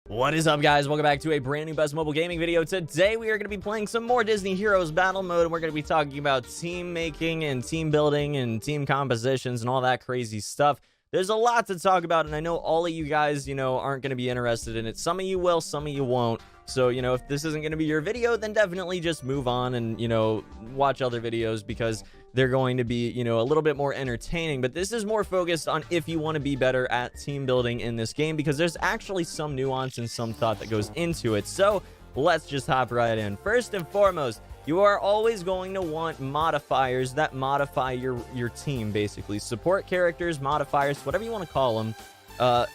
What is up, guys? Welcome back to a brand new Best Mobile Gaming video. Today we are going to be playing some more Disney Heroes Battle Mode, and we're going to be talking about team making and team building and team compositions and all that crazy stuff. There's a lot to talk about, and I know all of you guys, aren't going to be interested in it. Some of you will, some of you won't. So, if this isn't going to be your video, then definitely just move on and, watch other videos because they're going to be, a little bit more entertaining. But this is more focused on if you want to be better at team building in this game, because there's actually some nuance and some thought that goes into it. So let's just hop right in. First and foremost, you are always going to want modifiers that modify your team, basically. Support characters, modifiers, whatever you want to call them.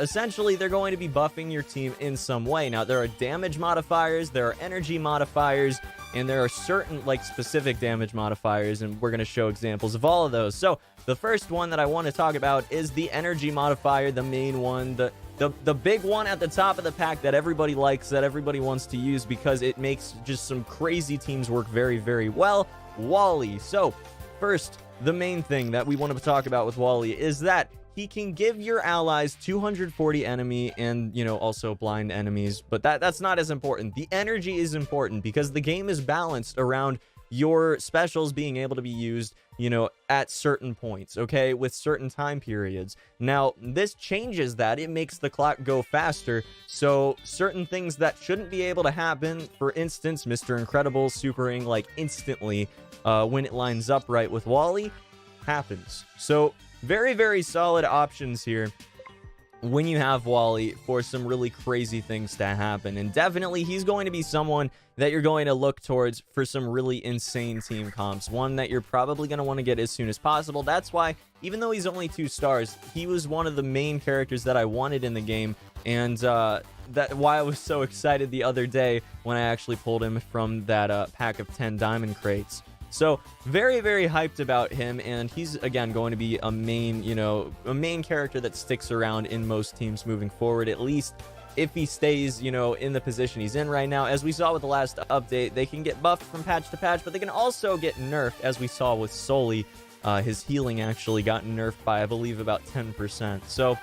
Essentially, they're going to be buffing your team in some way. Now, there are damage modifiers, there are energy modifiers, and there are certain, specific damage modifiers, and we're going to show examples of all of those. So, the first one that I want to talk about is the energy modifier, the main one, the big one at the top of the pack that everybody likes, that everybody wants to use because it makes just some crazy teams work very, very well. Wally. So, first, the main thing that we want to talk about with Wally is that he can give your allies 240 enemy and, also blind enemies, but that's not as important. The energy is important because the game is balanced around your specials being able to be used, at certain points, okay, with certain time periods. Now, this changes that. It makes the clock go faster, so certain things that shouldn't be able to happen, for instance, Mr. Incredible supering, instantly when it lines up right with Wally, happens. So, very, very solid options here when you have Wally for some really crazy things to happen. And definitely, he's going to be someone that you're going to look towards for some really insane team comps. One that you're probably going to want to get as soon as possible. That's why, even though he's only 2 stars, he was one of the main characters that I wanted in the game. And that's why I was so excited the other day when I actually pulled him from that pack of 10 diamond crates. So, very, very hyped about him, and he's, again, going to be a main, a main character that sticks around in most teams moving forward, at least if he stays, in the position he's in right now. As we saw with the last update, they can get buffed from patch to patch, but they can also get nerfed, as we saw with Sully. His healing actually got nerfed by, I believe, about 10%. So,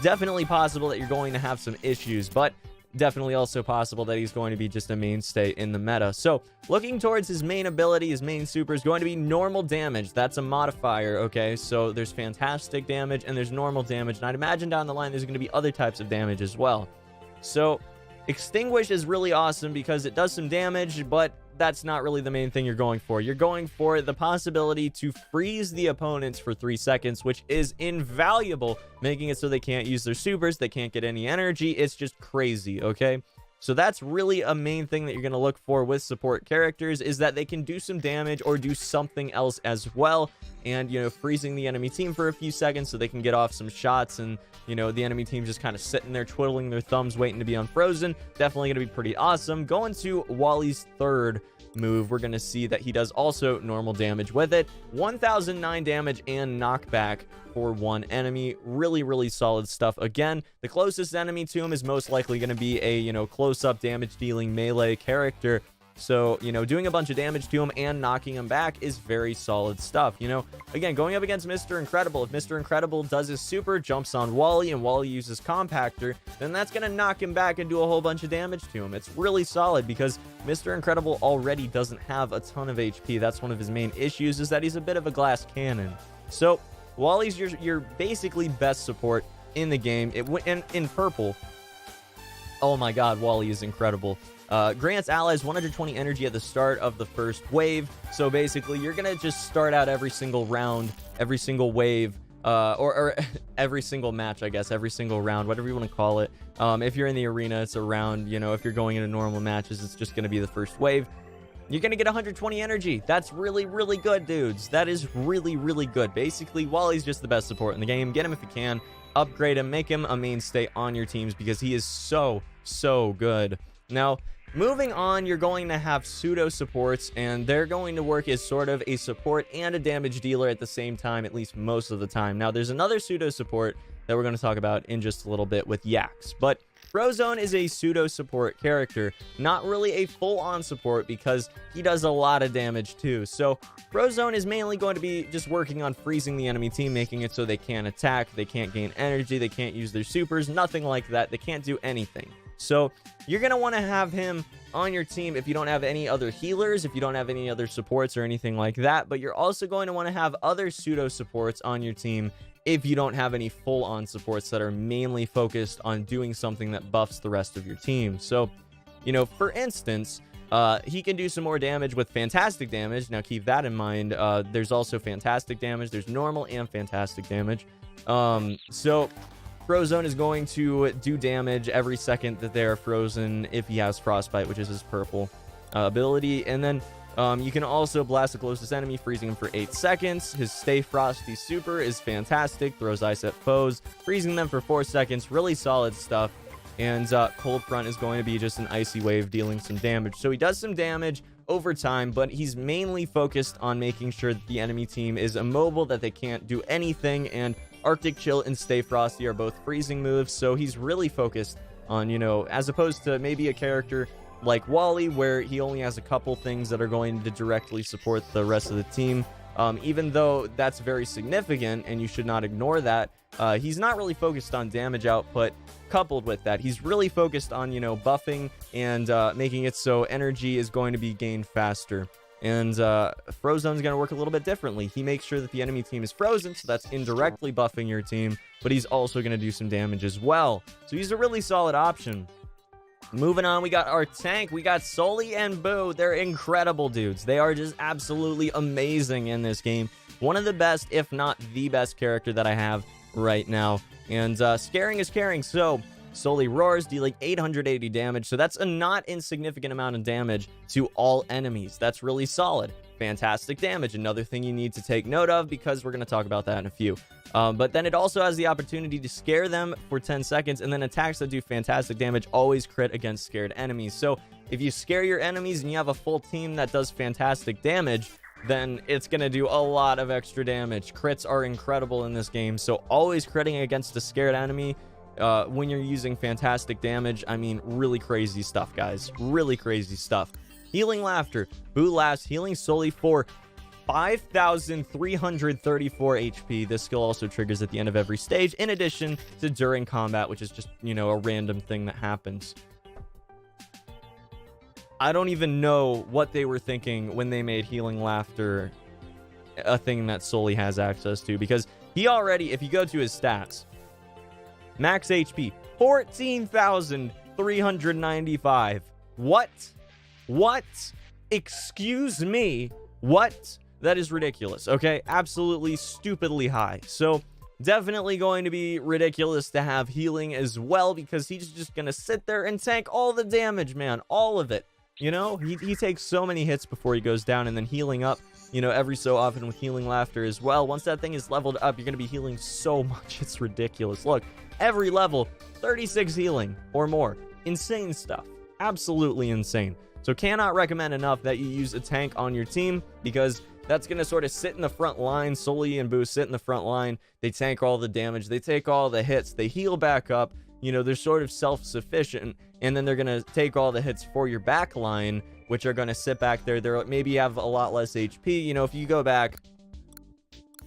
definitely possible that you're going to have some issues, but definitely also possible that he's going to be just a mainstay in the meta. So, looking towards his main ability, his main super is going to be normal damage. That's a modifier, okay? So, there's fantastic damage and there's normal damage. And I'd imagine down the line there's going to be other types of damage as well. So, Extinguish is really awesome because it does some damage, but that's not really the main thing you're going for. You're going for the possibility to freeze the opponents for 3 seconds, which is invaluable, making it so they can't use their supers, they can't get any energy. It's just crazy, okay? So that's really a main thing that you're going to look for with support characters, is that they can do some damage or do something else as well. And, freezing the enemy team for a few seconds so they can get off some shots, and, the enemy team just kind of sitting there twiddling their thumbs waiting to be unfrozen. Definitely going to be pretty awesome. Going to Wally's third move, we're going to see that he does also normal damage with it. 1009 damage and knockback for one enemy. Really, really solid stuff. Again, the closest enemy to him is most likely going to be a, close-up damage dealing melee character. So, doing a bunch of damage to him and knocking him back is very solid stuff. Again, going up against Mr. Incredible, if Mr. Incredible does his super, jumps on Wally, and Wally uses Compactor, then that's going to knock him back and do a whole bunch of damage to him. It's really solid because Mr. Incredible already doesn't have a ton of HP. That's one of his main issues, is that he's a bit of a glass cannon. So, Wally's your basically best support in the game. In purple, oh my god, Wally is incredible. Grants allies 120 energy at the start of the first wave. So basically, you're going to just start out every single round, every single wave, or every single match, I guess, every single round, whatever you want to call it. If you're in the arena, it's a round. If you're going into normal matches, it's just going to be the first wave. You're going to get 120 energy. That's really, really good, dudes. That is really, really good. Basically, Wally's just the best support in the game. Get him if you can. Upgrade him. Make him a mainstay on your teams because he is so, so good. Now, moving on, you're going to have pseudo supports, and they're going to work as sort of a support and a damage dealer at the same time, at least most of the time. Now, there's another pseudo support that we're going to talk about in just a little bit with Yax, but Frozone is a pseudo support character, not really a full-on support because he does a lot of damage too. So Frozone is mainly going to be just working on freezing the enemy team, making it so they can't attack, they can't gain energy, they can't use their supers, nothing like that. They can't do anything. So you're going to want to have him on your team if you don't have any other healers, if you don't have any other supports or anything like that. But you're also going to want to have other pseudo supports on your team if you don't have any full-on supports that are mainly focused on doing something that buffs the rest of your team. So, you know, for instance, he can do some more damage with fantastic damage. Now, keep that in mind. There's also fantastic damage. There's normal and fantastic damage. So Frozone is going to do damage every second that they're frozen if he has Frostbite, which is his purple ability. And then you can also blast the closest enemy, freezing him for 8 seconds. His Stay Frosty super is fantastic. Throws ice at foes, freezing them for 4 seconds. Really solid stuff. And Cold Front is going to be just an icy wave dealing some damage. So he does some damage over time, but he's mainly focused on making sure that the enemy team is immobile, that they can't do anything. And Arctic Chill and Stay Frosty are both freezing moves. So he's really focused on, you know, as opposed to maybe a character like Wally, where he only has a couple things that are going to directly support the rest of the team. Even though that's very significant and you should not ignore that, he's not really focused on damage output. Coupled with that, he's really focused on, you know, buffing and making it so energy is going to be gained faster. And Frozone's going to work a little bit differently. He makes sure that the enemy team is frozen, so that's indirectly buffing your team, but he's also going to do some damage as well. So he's a really solid option. Moving on, we got our tank. We got Sully and Boo. They're incredible dudes. They are just absolutely amazing in this game. One of the best, if not the best character that I have right now. And scaring is caring. So Sully roars, dealing 880 damage. So that's a not insignificant amount of damage to all enemies. That's really solid. Fantastic damage. Another thing you need to take note of, because we're going to talk about that in a few. But then it also has the opportunity to scare them for 10 seconds, and then attacks that do fantastic damage always crit against scared enemies. So if you scare your enemies and you have a full team that does fantastic damage, then it's going to do a lot of extra damage. Crits are incredible in this game, so always critting against a scared enemy when you're using fantastic damage, I mean, really crazy stuff, guys. Really crazy stuff. Healing Laughter. Boo laughs, healing Sully for 5,334 HP. This skill also triggers at the end of every stage, in addition to during combat, which is just, you know, a random thing that happens. I don't even know what they were thinking when they made Healing Laughter a thing that Sully has access to, because he already, if you go to his stats, max HP, 14,395. What? What? Excuse me? What? That is ridiculous, okay? Absolutely stupidly high. So definitely going to be ridiculous to have healing as well, because he's just going to sit there and tank all the damage, man. All of it. You know, he takes so many hits before he goes down, and then healing up, you know, every so often with Healing Laughter as well. Once that thing is leveled up, you're going to be healing so much. It's ridiculous. Look, every level, 36 healing or more. Insane stuff. Absolutely insane. So cannot recommend enough that you use a tank on your team, because that's going to sort of sit in the front line. Sully and Boo sit in the front line. They tank all the damage. They take all the hits. They heal back up. You know, they're sort of self-sufficient, and then they're going to take all the hits for your back line, which are going to sit back there. They're maybe have a lot less HP. You know, if you go back,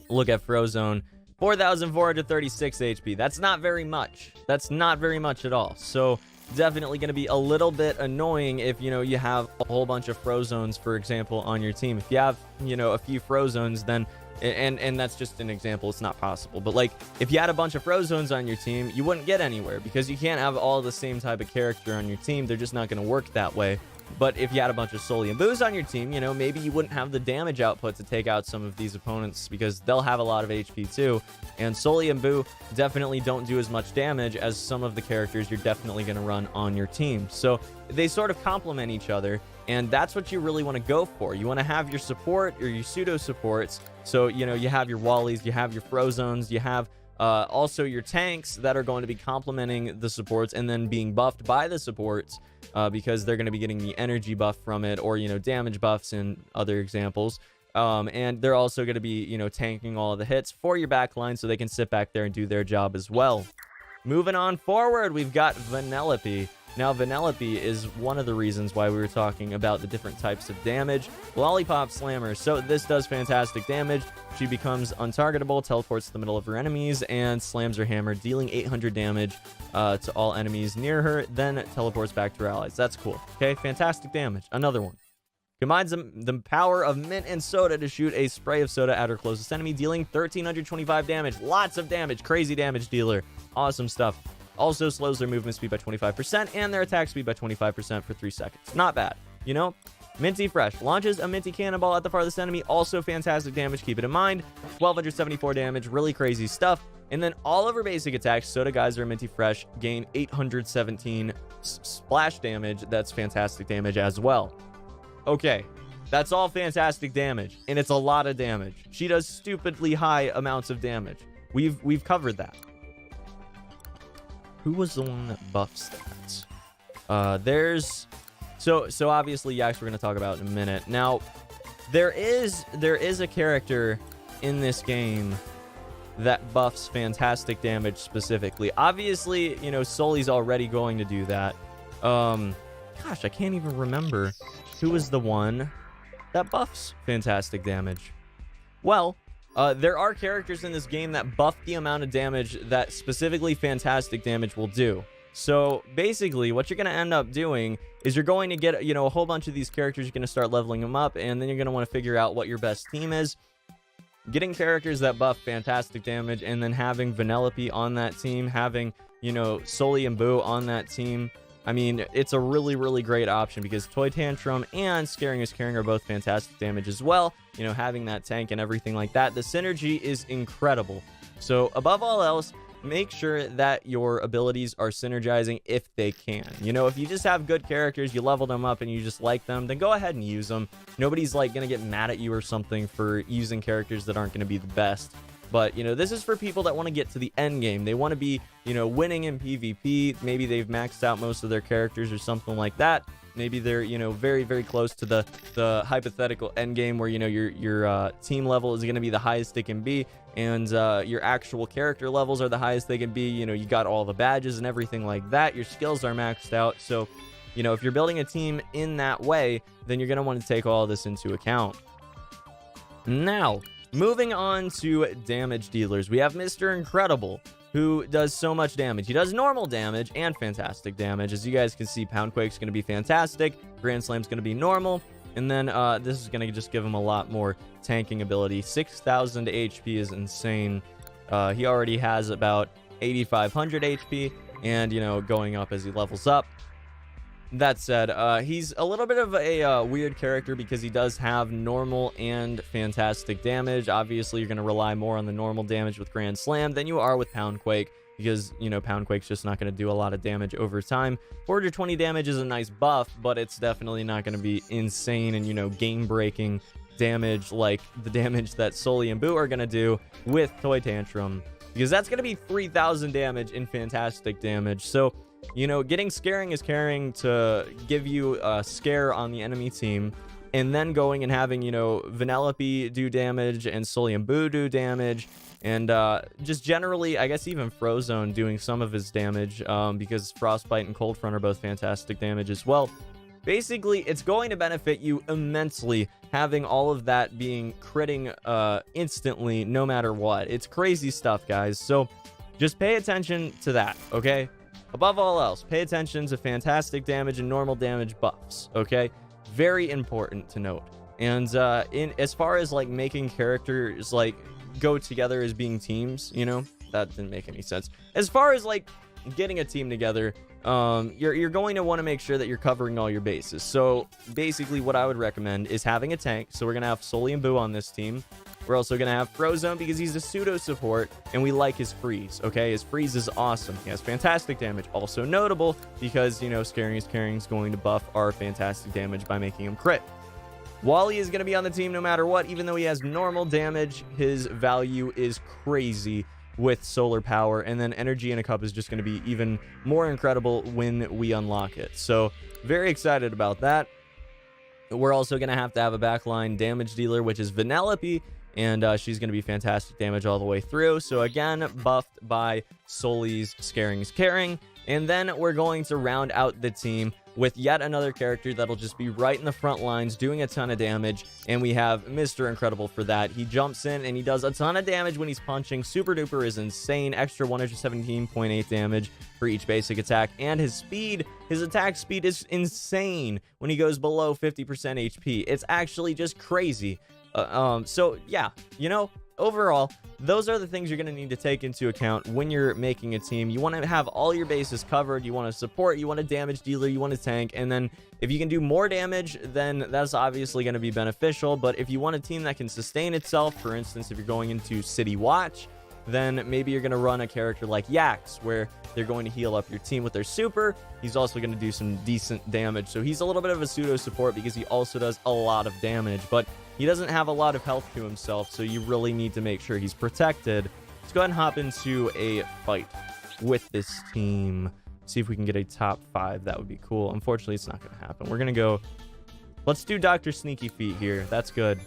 look at Frozone, 4,436 HP. That's not very much. That's not very much at all. So definitely going to be a little bit annoying if, you know, you have a whole bunch of Frozones, for example, on your team. If you have, you know, a few Frozones, then and that's just an example, it's not possible, but like if you had a bunch of Frozones on your team, you wouldn't get anywhere, because you can't have all the same type of character on your team. They're just not going to work that way. But if you had a bunch of Sully and Boos on your team, you know, maybe you wouldn't have the damage output to take out some of these opponents, because they'll have a lot of HP too. And Sully and Boo definitely don't do as much damage as some of the characters you're definitely going to run on your team. So they sort of complement each other, and that's what you really want to go for. You want to have your support or your pseudo supports. So, you know, you have your Wallies, you have your Frozones, you have also your tanks that are going to be complementing the supports and then being buffed by the supports, because they're going to be getting the energy buff from it, or, you know, damage buffs in other examples. And they're also going to be, you know, tanking all of the hits for your backline, so they can sit back there and do their job as well. Moving on forward, we've got Vanellope. Now, Vanellope is one of the reasons why we were talking about the different types of damage. Lollipop Slammer. So this does fantastic damage. She becomes untargetable, teleports to the middle of her enemies, and slams her hammer, dealing 800 damage to all enemies near her, then teleports back to her allies. That's cool. Okay, fantastic damage. Another one. Combines the power of mint and soda to shoot a spray of soda at her closest enemy, dealing 1,325 damage. Lots of damage. Crazy damage dealer. Awesome stuff. Also slows their movement speed by 25% and their attack speed by 25% for 3 seconds. Not bad, you know? Minty Fresh. Launches a Minty Cannonball at the farthest enemy. Also fantastic damage. Keep it in mind. 1,274 damage. Really crazy stuff. And then all of her basic attacks, Soda Geyser and Minty Fresh, gain 817 splash damage. That's fantastic damage as well. Okay, that's all fantastic damage, and it's a lot of damage. She does stupidly high amounts of damage. We've covered that. Who was the one that buffs that? There's so obviously Yax we're gonna talk about in a minute. Now, there is a character in this game that buffs fantastic damage specifically. Obviously, you know, Sully's already going to do that. Gosh, I can't even remember who was the one that buffs fantastic damage. Well, there are characters in this game that buff the amount of damage that specifically fantastic damage will do. So basically, what you're going to end up doing is you're going to get, you know, a whole bunch of these characters. You're going to start leveling them up, and then you're going to want to figure out what your best team is. Getting characters that buff fantastic damage, and then having Vanellope on that team, having, you know, Sully and Boo on that team. I mean, it's a really, really great option because Toy Tantrum and Scaring is Caring are both fantastic damage as well. You know, having that tank and everything like that. The synergy is incredible. So above all else, make sure that your abilities are synergizing if they can. You know, if you just have good characters, you level them up and you just like them, then go ahead and use them. Nobody's like going to get mad at you or something for using characters that aren't going to be the best. But, you know, this is for people that want to get to the end game. They want to be, you know, winning in PvP. Maybe they've maxed out most of their characters or something like that. Maybe they're, you know, very, very close to the hypothetical end game where, you know, your team level is going to be the highest it can be. And your actual character levels are the highest they can be. You know, you got all the badges and everything like that. Your skills are maxed out. So, you know, if you're building a team in that way, then you're going to want to take all this into account. Now, moving on to damage dealers, we have Mr. Incredible, who does so much damage. He does normal damage and fantastic damage. As you guys can see, Poundquake's going to be fantastic, Grand Slam's going to be normal, and then this is going to just give him a lot more tanking ability. 6,000 HP is insane. He already has about 8,500 HP, and, you know, going up as he levels up. That said, he's a little bit of a weird character because he does have normal and fantastic damage. Obviously, you're going to rely more on the normal damage with Grand Slam than you are with Poundquake because, you know, Poundquake's just not going to do a lot of damage over time. 420 damage is a nice buff, but it's definitely not going to be insane and, you know, game-breaking damage like the damage that Sully and Boo are going to do with Toy Tantrum, because that's going to be 3,000 damage in fantastic damage. So, you know, getting Scaring is Caring to give you a scare on the enemy team, and then going and having, you know, Vanellope do damage and Sully and Boo do damage, and just generally, I guess even Frozone doing some of his damage, because Frostbite and Cold Front are both fantastic damage as well. Basically, it's going to benefit you immensely having all of that being critting instantly no matter what. It's crazy stuff, guys. So just pay attention to that, okay? Above all else, pay attention to fantastic damage and normal damage buffs, okay? Very important to note. And as far as like making characters like go together as being teams, you know, that didn't make any sense. As far as like getting a team together, you're going to want to make sure that you're covering all your bases. So basically what I would recommend is having a tank. So we're going to have Sully and Boo on this team. We're also going to have Frozone because he's a pseudo support and we like his freeze, okay? His freeze is awesome. He has fantastic damage. Also notable because, you know, Scaring is Caring is going to buff our fantastic damage by making him crit. Wally is going to be on the team no matter what. Even though he has normal damage, his value is crazy with solar power. And then Energy in a Cup is just going to be even more incredible when we unlock it. So very excited about that. We're also going to have a backline damage dealer, which is Vanellope, and she's going to be fantastic damage all the way through. So again, buffed by Sully's Scaring's Caring. And then we're going to round out the team with yet another character that'll just be right in the front lines doing a ton of damage, and we have Mr. Incredible for that. He jumps in and he does a ton of damage when he's punching. Super duper is insane. Extra 117.8 damage for each basic attack, and his speed, his attack speed is insane when he goes below 50% HP. It's actually just crazy. So yeah, you know, overall, those are the things you're going to need to take into account when you're making a team. You want to have all your bases covered. You want to support, you want a damage dealer, you want a tank, and then if you can do more damage, then that's obviously going to be beneficial. But if you want a team that can sustain itself, for instance, if you're going into City Watch, then maybe you're going to run a character like Yax, where they're going to heal up your team with their super. He's also going to do some decent damage. So he's a little bit of a pseudo support because he also does a lot of damage, but he doesn't have a lot of health to himself, so you really need to make sure he's protected. Let's go ahead and hop into a fight with this team. See if we can get a top 5. That would be cool. Unfortunately, it's not going to happen. We're going to go... Let's do Dr. Sneaky Feet here. That's good.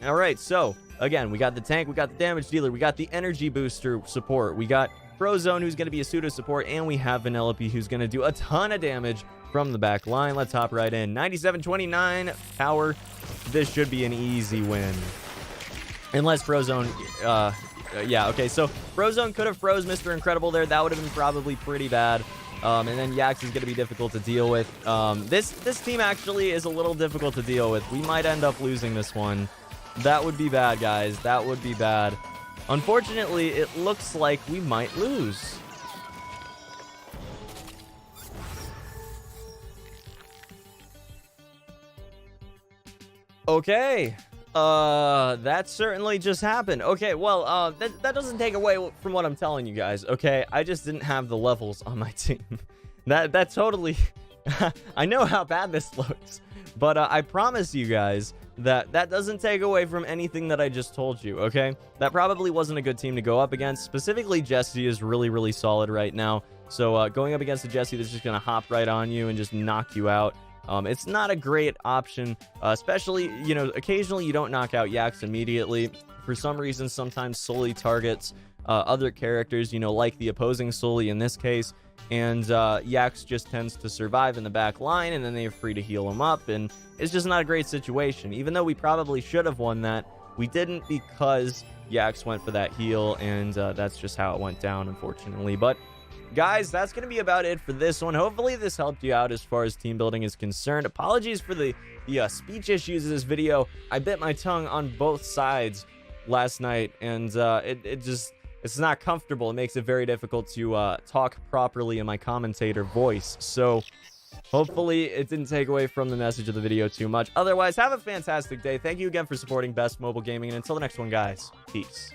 All right, so, again, we got the tank, we got the damage dealer, we got the energy booster support, we got Frozone, who's going to be a pseudo support, and we have Vanellope, who's going to do a ton of damage from the back line. Let's hop right in. 97.29 power. This should be an easy win. Unless Frozone... yeah, okay, so Frozone could have froze Mr. Incredible there. That would have been probably pretty bad. And then Yax is going to be difficult to deal with. This team actually is a little difficult to deal with. We might end up losing this one. That would be bad, guys. That would be bad. Unfortunately, it looks like we might lose. Okay. That certainly just happened. Okay, well, that doesn't take away from what I'm telling you guys, okay? I just didn't have the levels on my team. That totally... I know how bad this looks, but I promise you guys that doesn't take away from anything that I just told you, okay? That probably wasn't a good team to go up against. Specifically, Jesse is really, really solid right now. So going up against a Jesse that's just going to hop right on you and just knock you out, it's not a great option, especially, you know, occasionally you don't knock out Yax immediately. For some reason, sometimes Sully targets other characters, you know, like the opposing Sully in this case, and Yax just tends to survive in the back line, and then they're free to heal him up, and it's just not a great situation. Even though we probably should have won that, we didn't because Yax went for that heal, and that's just how it went down, unfortunately. But guys, that's going to be about it for this one. Hopefully this helped you out as far as team building is concerned. Apologies for the speech issues in this video. I bit my tongue on both sides last night, and it's not comfortable. It makes it very difficult to talk properly in my commentator voice. So hopefully it didn't take away from the message of the video too much. Otherwise, have a fantastic day. Thank you again for supporting Best Mobile Gaming, and until the next one, guys, peace.